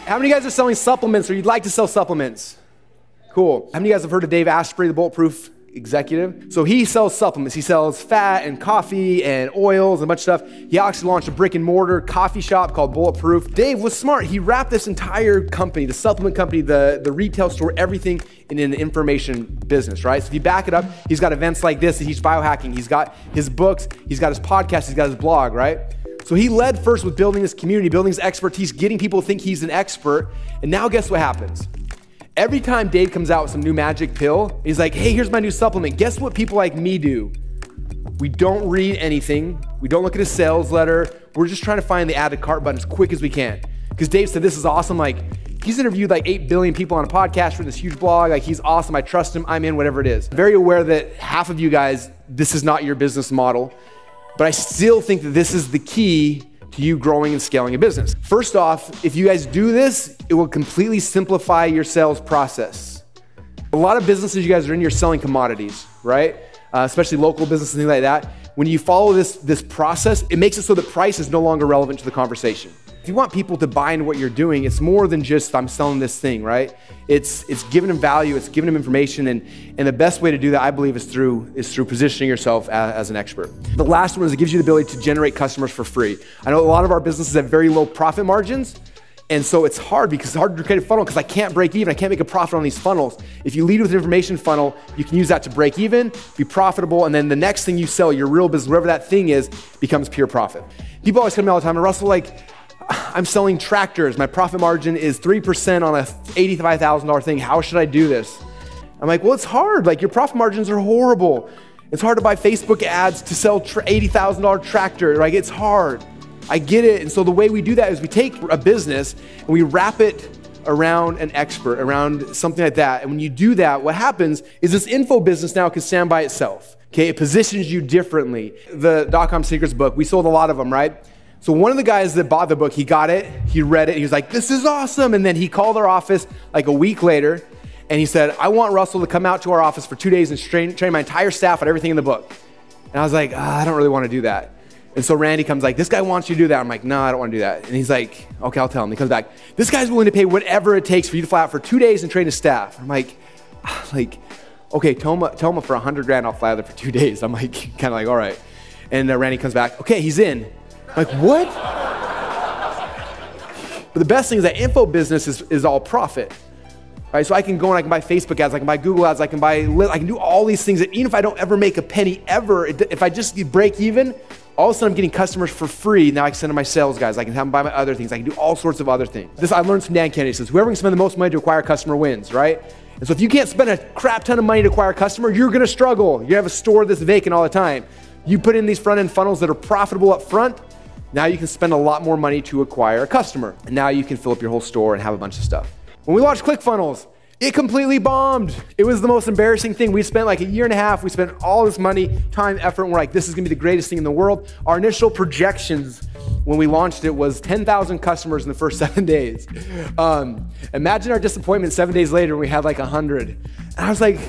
How many of you guys are selling supplements or you'd like to sell supplements? Cool. How many of you guys have heard of Dave Asprey, the Bulletproof executive? So he sells supplements. He sells fat and coffee and oils and a bunch of stuff. He actually launched a brick and mortar coffee shop called Bulletproof. Dave was smart. He wrapped this entire company, the supplement company, the retail store, everything in an information business, right? So if you back it up, he's got events like this. He teaches biohacking. He's got his books. He's got his podcast. He's got his blog, right? So he led first with building this community, building his expertise, getting people to think he's an expert. And now guess what happens? Every time Dave comes out with some new magic pill, he's like, hey, here's my new supplement. Guess what people like me do? We don't read anything. We don't look at a sales letter. We're just trying to find the add to cart button as quick as we can. Because Dave said, this is awesome. Like, he's interviewed like 8 billion people on a podcast for this huge blog. Like, he's awesome. I trust him. I'm in, whatever it is. Very aware that half of you guys, this is not your business model. But I still think that this is the key to you growing and scaling a business. First off, if you guys do this, it will completely simplify your sales process. A lot of businesses you guys are in, you're selling commodities, right? Especially local businesses and things like that. When you follow this process, it makes it so that price is no longer relevant to the conversation. If you want people to buy into what you're doing, it's more than just, I'm selling this thing, right? It's giving them value, it's giving them information, and the best way to do that, I believe, is through positioning yourself as an expert. The last one is it gives you the ability to generate customers for free. I know a lot of our businesses have very low profit margins, and so it's hard because it's hard to create a funnel because I can't break even, I can't make a profit on these funnels. If you lead with an information funnel, you can use that to break even, be profitable, and then the next thing you sell, your real business, whatever that thing is, becomes pure profit. People always come to me all the time, and Russell, like, I'm selling tractors. My profit margin is 3% on a $85,000 thing. How should I do this? I'm like, well, it's hard. Like, your profit margins are horrible. It's hard to buy Facebook ads to sell $80,000 tractor. Like, it's hard. I get it. And so the way we do that is we take a business and we wrap it around an expert, around something like that. And when you do that, what happens is this info business now can stand by itself. Okay, it positions you differently. The .com Secrets book, we sold a lot of them, right? So one of the guys that bought the book, he got it, he read it, he was like, this is awesome. And then he called our office like a week later and he said, I want Russell to come out to our office for 2 days and train my entire staff on everything in the book. And I was like, I don't really want to do that. And so Randy comes like, this guy wants you to do that. I'm like, no, I don't want to do that. And he's like, okay, I'll tell him. He comes back, this guy's willing to pay whatever it takes for you to fly out for 2 days and train his staff. I'm like, okay, tell him for 100 grand I'll fly out there for 2 days. I'm like, kind of like, all right. And Randy comes back, okay, he's in. Like, what? But the best thing is that info business is all profit, right? So I can go and I can buy Facebook ads, I can buy Google ads, I can do all these things that even if I don't ever make a penny ever, if I just break even, all of a sudden I'm getting customers for free. Now I can send them my sales guys, I can have them buy my other things, I can do all sorts of other things. This I learned from Dan Kennedy. He says, whoever can spend the most money to acquire a customer wins, right? And so if you can't spend a crap ton of money to acquire a customer, you're gonna struggle. You're gonna have a store that's vacant all the time. You put in these front-end funnels that are profitable up front, now you can spend a lot more money to acquire a customer. And now you can fill up your whole store and have a bunch of stuff. When we launched ClickFunnels, it completely bombed. It was the most embarrassing thing. We spent like a year and a half. We spent all this money, time, effort, and we're like, this is gonna be the greatest thing in the world. Our initial projections when we launched it was 10,000 customers in the first 7 days. Imagine our disappointment 7 days later when we had like 100. And I was like,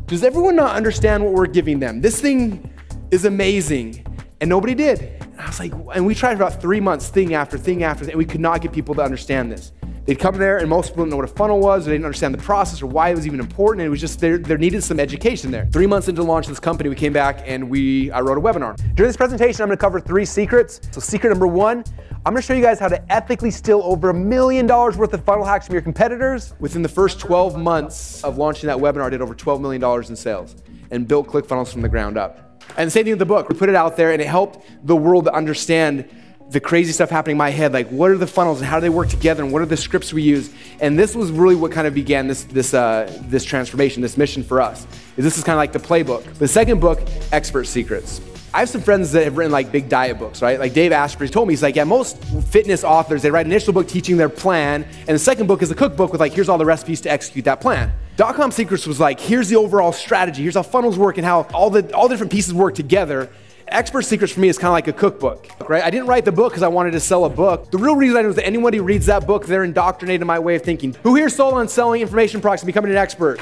does everyone not understand what we're giving them? This thing is amazing. And nobody did. And I was like, and we tried for about 3 months, thing after thing after thing, and we could not get people to understand this. They'd come there and most people didn't know what a funnel was, or they didn't understand the process or why it was even important, and it was just, there needed some education there. 3 months into the launch of this company, we came back and I wrote a webinar. During this presentation, I'm gonna cover 3 secrets. So secret number 1, I'm gonna show you guys how to ethically steal over $1 million worth of funnel hacks from your competitors. Within the first 12 months of launching that webinar, I did over $12 million in sales and built ClickFunnels from the ground up. And the same thing with the book. We put it out there and it helped the world to understand the crazy stuff happening in my head, like what are the funnels and how do they work together and what are the scripts we use. And this was really what kind of began this transformation, this mission for us. This is kind of like the playbook. The second book, Expert Secrets. I have some friends that have written like big diet books, right? Like Dave Asprey told me, he's like, yeah, most fitness authors, they write an initial book teaching their plan, and the second book is a cookbook with like, here's all the recipes to execute that plan. .com Secrets was like, here's the overall strategy, here's how funnels work and how all the different pieces work together. Expert Secrets for me is kind of like a cookbook, right? I didn't write the book because I wanted to sell a book. The real reason I know is that anyone who reads that book, they're indoctrinated in my way of thinking. Who here sold on selling information products and becoming an expert?